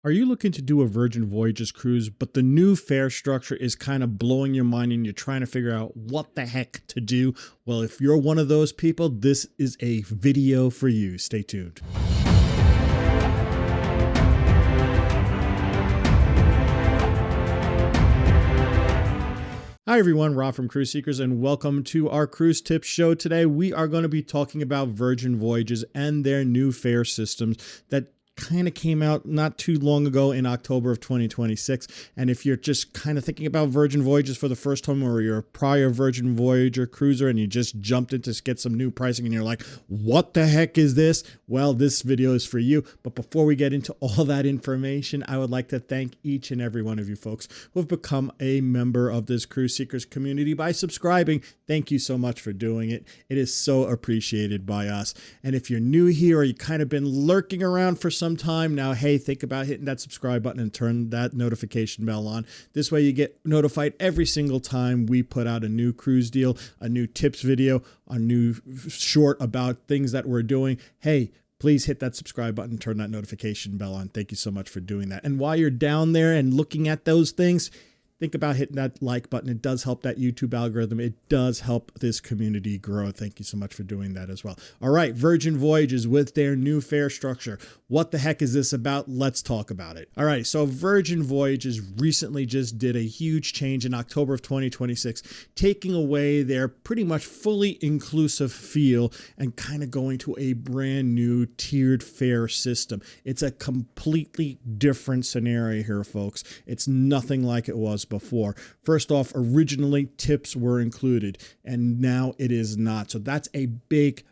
Are you looking to do a Virgin Voyages cruise, but the new fare structure is kind of blowing your mind and you're trying to figure out what the heck to do? Well, if you're one of those people, this is a video for you. Stay tuned. Hi everyone, Rob from Cruise Seekers, and welcome to our Cruise Tips show. Today we are going to be talking about Virgin Voyages and their new fare systems that kind of came out not too long ago in October of 2026. And if you're just kind of thinking about Virgin Voyages for the first time, or you're a prior Virgin Voyager cruiser and you just jumped in to get some new pricing and you're like, what the heck is this? Well, this video is for you. But before we get into all that information, I would like to thank each and every one of you folks who have become a member of this Cruise Seekers community by subscribing. Thank you so much for doing it. It is so appreciated by us. And if you're new here or you kind of been lurking around for some time now, hey, think about hitting that subscribe button and turn that notification bell on. This way you get notified every single time we put out a new cruise deal, a new tips video, a new short about things that we're doing. Hey, please hit that subscribe button, turn that notification bell on. Thank you so much for doing that. And while you're down there and looking at those things, think about hitting that like button. It does help that YouTube algorithm. It does help this community grow. Thank you so much for doing that as well. All right, Virgin Voyages with their new fare structure. What the heck is this about? Let's talk about it. All right, so Virgin Voyages recently just did a huge change in October of 2026, taking away their pretty much fully inclusive feel and kind of going to a brand new tiered fare system. It's a completely different scenario here, folks. It's nothing like it was before. First off, originally tips were included and now it is not. So that's a big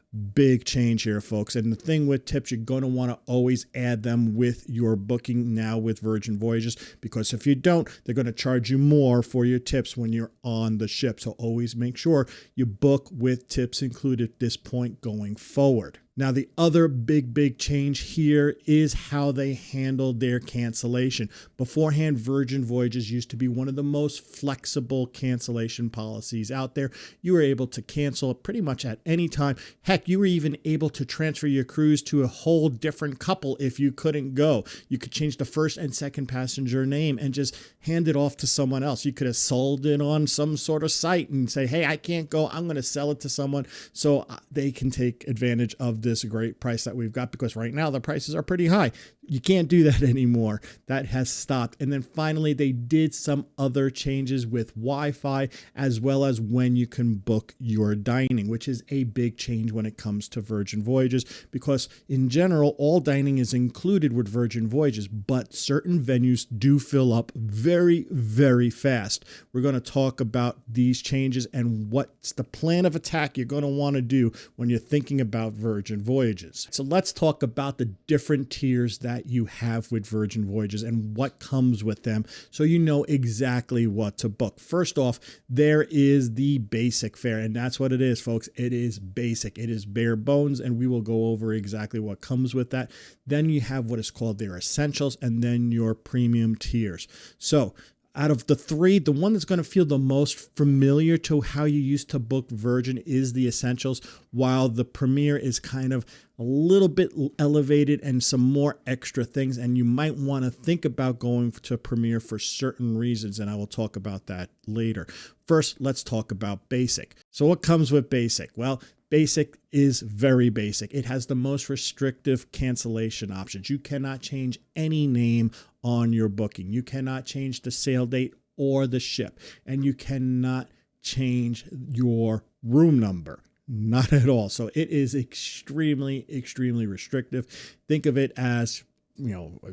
change here, folks. And the thing with tips, you're going to want to always add them with your booking now with Virgin Voyages, because if you don't, they're going to charge you more for your tips when you're on the ship. So always make sure you book with tips included at this point going forward. Now, the other big change here is how they handled their cancellation. Beforehand, Virgin Voyages used to be one of the most flexible cancellation policies out there. You were able to cancel pretty much at any time. Heck, you were even able to transfer your cruise to a whole different couple if you couldn't go. You could change the first and second passenger name and just hand it off to someone else. You could have sold it on some sort of site and say, hey, I can't go. I'm going to sell it to someone so they can take advantage of this great price that we've got, because right now the prices are pretty high. You can't do that anymore. That has stopped. And then finally, they did some other changes with Wi-Fi, as well as when you can book your dining, which is a big change when it comes to Virgin Voyages, because in general, all dining is included with Virgin Voyages, but certain venues do fill up very fast. We're going to talk about these changes and what's the plan of attack you're going to want to do when you're thinking about Virgin Voyages. So let's talk about the different tiers that you have with Virgin Voyages and what comes with them, so you know exactly what to book. First off, there is the basic fare, and that's what it is, folks. It is basic. It is bare bones, and we will go over exactly what comes with that. Then you have what is called their essentials, and then your premium tiers. So out of the three, the one that's going to feel the most familiar to how you used to book Virgin is the Essentials, while the Premier is kind of a little bit elevated and some more extra things. And you might want to think about going to Premier for certain reasons, and I will talk about that later. First, let's talk about Basic. So what comes with Basic? Well, Basic is very basic. It has the most restrictive cancellation options. You cannot change any name on your booking. You cannot change the sail date or the ship, and you cannot change your room number. Not at all. So it is extremely restrictive. Think of it as,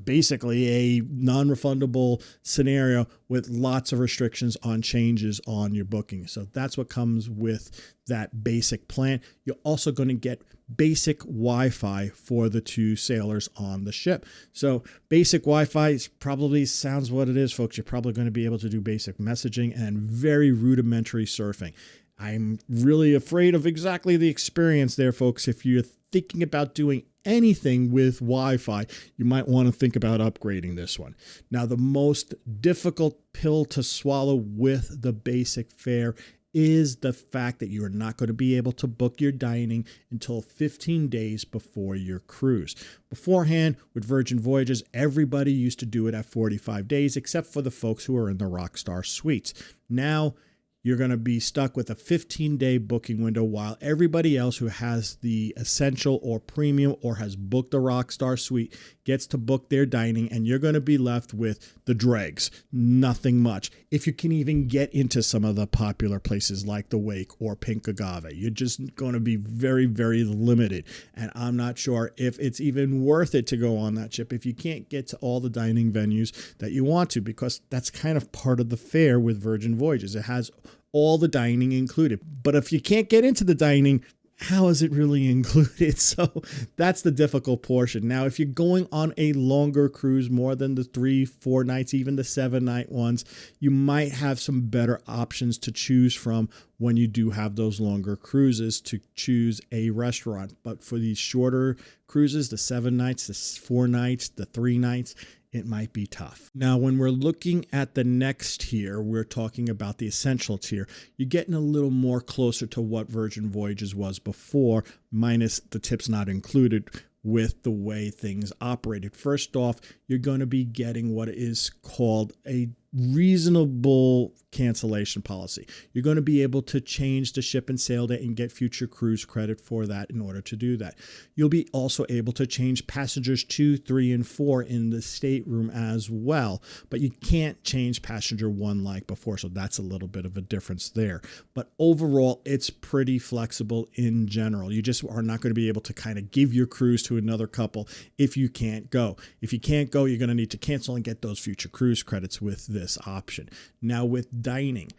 basically a non-refundable scenario with lots of restrictions on changes on your booking. So that's what comes with that basic plan. You're also going to get basic Wi-Fi for the two sailors on the ship. So basic Wi-Fi probably sounds what it is, folks. You're probably going to be able to do basic messaging and very rudimentary surfing. I'm really afraid of exactly the experience there, folks. If you're thinking about doing anything with Wi-Fi, you might want to think about upgrading this one. Now, the most difficult pill to swallow with the basic fare is the fact that you are not going to be able to book your dining until 15 days before your cruise. Beforehand, with Virgin Voyages, everybody used to do it at 45 days, except for the folks who are in the Rockstar suites. Now, you're going to be stuck with a 15-day booking window, while everybody else who has the Essential or Premium or has booked the Rockstar suite gets to book their dining, and you're going to be left with the dregs. Nothing much. If you can even get into some of the popular places like the Wake or Pink Agave, you're just going to be very, very limited. And I'm not sure if it's even worth it to go on that ship if you can't get to all the dining venues that you want to, because that's kind of part of the fare with Virgin Voyages. It has all the dining included. But if you can't get into the dining, how is it really included? So that's the difficult portion. Now, if you're going on a longer cruise, more than the 3-4 nights, even the 7-night ones, you might have some better options to choose from when you do have those longer cruises to choose a restaurant. But for these shorter cruises, the 7 nights, the 4 nights, the 3 nights, it might be tough. Now, when we're looking at the next tier, we're talking about the Essential tier. You're getting a little more closer to what Virgin Voyages was before, minus the tips not included with the way things operated. First off, you're going to be getting what is called a reasonable cancellation policy. You're going to be able to change the ship and sail date and get future cruise credit for that in order to do that. You'll be also able to change passengers 2, 3, and 4 in the stateroom as well, but you can't change passenger 1 like before, so that's a little bit of a difference there. But overall, it's pretty flexible in general. You just are not going to be able to kind of give your cruise to another couple if you can't go. If you can't go, you're going to need to cancel and get those future cruise credits with this option. Now, with dining,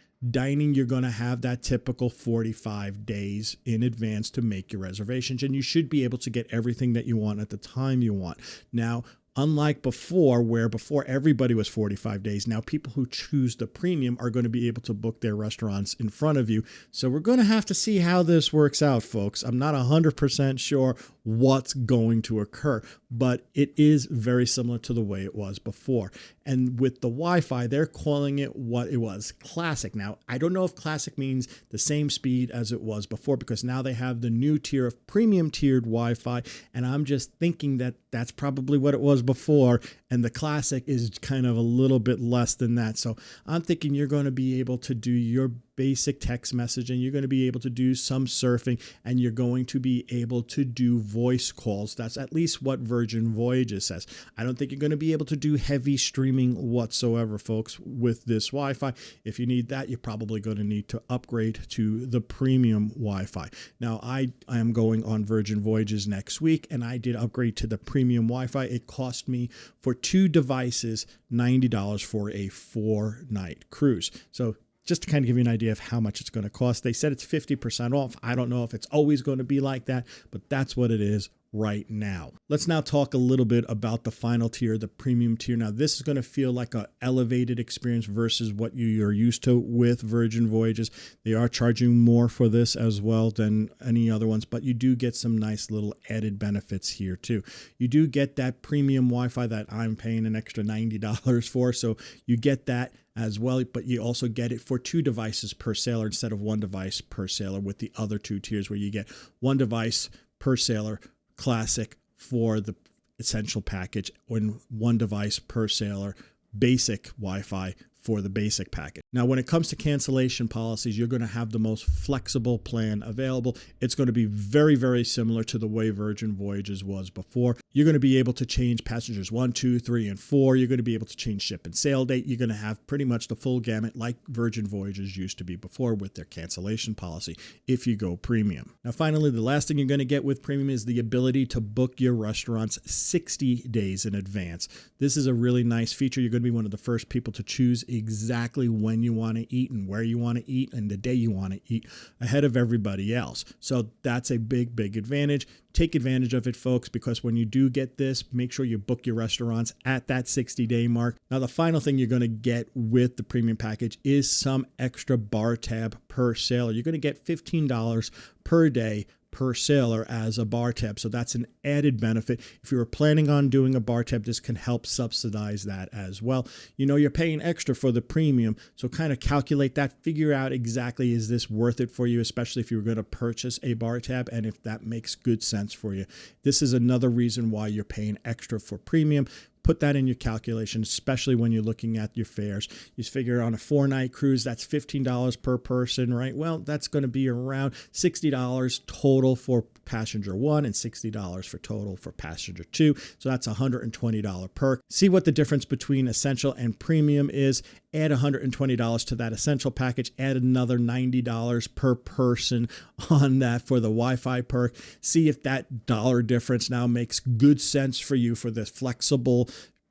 you're going to have that typical 45 days in advance to make your reservations, and you should be able to get everything that you want at the time you want. Now, unlike before, where before everybody was 45 days, now people who choose the premium are going to be able to book their restaurants in front of you. So we're going to have to see how this works out, folks. I'm not 100% sure what's going to occur, but it is very similar to the way it was before. And with the Wi-Fi, they're calling it what it was, Classic. Now, I don't know if Classic means the same speed as it was before, because now they have the new tier of premium tiered Wi-Fi, and I'm just thinking that that's probably what it was before, and the Classic is kind of a little bit less than that. So I'm thinking you're going to be able to do your basic text messaging, you're going to be able to do some surfing, and you're going to be able to do voice calls. That's at least what Virgin Voyages says. I don't think you're going to be able to do heavy streaming whatsoever, folks, with this Wi-Fi. If you need that, you're probably going to need to upgrade to the premium Wi-Fi. Now, I am going on Virgin Voyages next week, and I did upgrade to the premium Wi-Fi. It cost me for 2 devices $90 for a 4-night cruise. So just to kind of give you an idea of how much it's going to cost. They said it's 50% off. I don't know if it's always going to be like that, but that's what it is right now. Let's now talk a little bit about the final tier, the premium tier. Now, this is going to feel like an elevated experience versus what you're used to with Virgin Voyages. They are charging more for this as well than any other ones, but you do get some nice little added benefits here too. You do get that premium Wi-Fi that I'm paying an extra $90 for, so you get that as well, but you also get it for 2 devices per sailor instead of 1 device per sailor with the other 2 tiers, where you get 1 device per sailor Classic for the Essential package, and 1 device per sailor basic Wi-Fi for the basic package. Now, when it comes to cancellation policies, you're going to have the most flexible plan available. It's going to be very, very similar to the way Virgin Voyages was before. You're going to be able to change passengers 1, 2, 3, and 4. You're going to be able to change ship and sail date. You're going to have pretty much the full gamut like Virgin Voyages used to be before with their cancellation policy if you go premium. Now, finally, the last thing you're going to get with premium is the ability to book your restaurants 60 days in advance. This is a really nice feature. You're going to be one of the first people to choose exactly when you want to eat and where you want to eat and the day you want to eat ahead of everybody else. So that's a big, big advantage. Take advantage of it, folks, because when you do get this, make sure you book your restaurants at that 60-day mark. Now, the final thing you're going to get with the premium package is some extra bar tab per sailor. You're going to get $15 per day per sailor as a bar tab. So that's an added benefit. If you were planning on doing a bar tab, this can help subsidize that as well. You know, you're paying extra for the premium, so kind of calculate that, figure out exactly, is this worth it for you, especially if you were going to purchase a bar tab, and if that makes good sense for you. This is another reason why you're paying extra for premium. Put that in your calculation, especially when you're looking at your fares. You figure on a 4-night cruise, that's $15 per person, right? Well, that's going to be around $60 total for passenger 1 and $60 for total for passenger 2. So that's $120 perk. See what the difference between essential and premium is. Add $120 to that essential package. Add another $90 per person on that for the Wi-Fi perk. See if that dollar difference now makes good sense for you for this flexible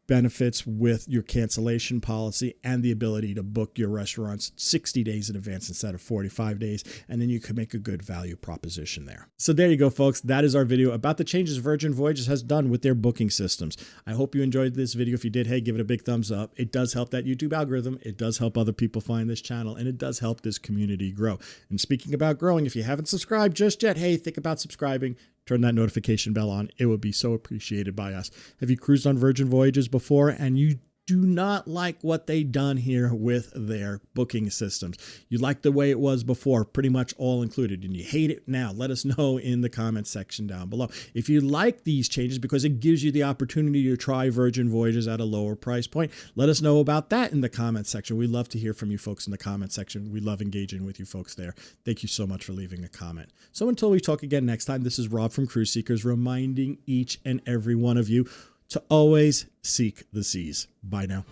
benefits with your cancellation policy and the ability to book your restaurants 60 days in advance instead of 45 days. And then you can make a good value proposition there. So there you go, folks. That is our video about the changes Virgin Voyages has done with their booking systems. I hope you enjoyed this video. If you did, hey, give it a big thumbs up. It does help that YouTube algorithm. It does help other people find this channel, and it does help this community grow. And speaking about growing, if you haven't subscribed just yet, hey, think about subscribing. Turn that notification bell on. It would be so appreciated by us. Have you cruised on Virgin Voyages before and you do not like what they done here with their booking systems? You like the way it was before, pretty much all included, and you hate it now? Let us know in the comment section down below. If you like these changes because it gives you the opportunity to try Virgin Voyages at a lower price point, let us know about that in the comment section. We love to hear from you folks in the comment section. We love engaging with you folks there. Thank you so much for leaving a comment. So until we talk again next time, this is Rob from Cruise Seekers reminding each and every one of you to always seek the seas. Bye now.